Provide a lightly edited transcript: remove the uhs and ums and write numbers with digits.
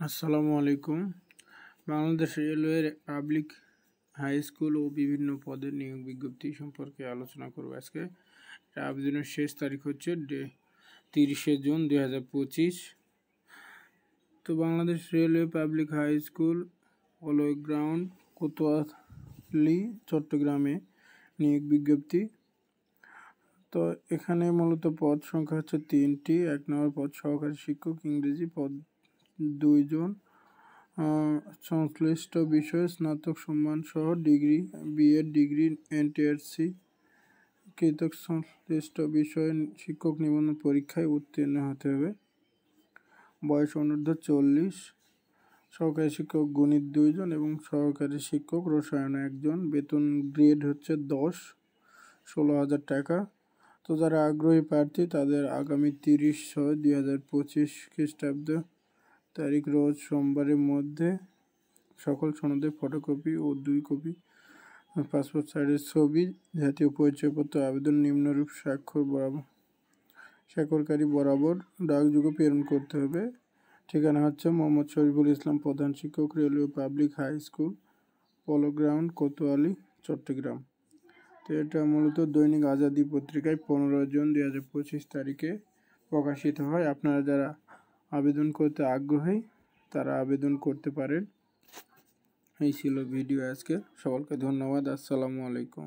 আসসালামু আলাইকুম। বাংলাদেশ রেলওয়ের পাবলিক হাই স্কুল ও বিভিন্ন পদের নিয়োগ বিজ্ঞপ্তি সম্পর্কে আলোচনা করব আজকে। আবেদনের শেষ তারিখ হচ্ছে 30শে জুন 2025। তো Bangladesh railway public high school ground Kotwali চট্টগ্রামে নিয়োগ বিজ্ঞপ্তি। তো এখানে মূলত পদ সংখ্যা হচ্ছে 3টি। 1 নম্বর পদ সহকারী শিক্ষক ইংরেজি, পদ 2 জন, সংশ্লিষ্ট বিষয়ে স্নাতক সম্মান সহ ডিগ্রি, বিএড ডিগ্রি, এনটিআরসি কৃতক সংশ্লিষ্ট বিষয়ে শিক্ষক নিবন্ধন পরীক্ষায় উত্তীর্ণ হতে হবে। বয়স অনূর্ধ্ব 40। সহকারী শিক্ষক গণিত 2 জন এবং সহকারী শিক্ষক রসায়ন 1 জন। বেতন গ্রেড হচ্ছে 10, 16,000 টাকা। তো যারা আগ্রহী প্রার্থী তাদের আগামী 30/6/2025 খ্রিস্টাব্দ তারিখ রোজ সোমবারের মধ্যে সকল সনদের ফটোকপি ও 2 কপি পাসপোর্ট সাইজের ছবি, জাতীয় পরিচয়পত্র আবেদন নিম্নরূপ স্বাক্ষরকারী বরাবর ডাকযোগে প্রেরণ করতে হবে। ঠিকানা হচ্ছে মোহাম্মদ শরীফুল ইসলাম, প্রধান শিক্ষক, railway public high school, polo ground, Kotwali, Chattogram. তো এটা মূলত দৈনিক আজাদী পত্রিকায় 15 জুন 2025 তারিখে প্রকাশিত হয়। আপনারা যারা আবেদন করতে আগ্রহী তারা আবেদন করতে পারেন। এই ছিল ভিডিও আজকে। সকলকে ধন্যবাদ। আসসালামু আলাইকুম।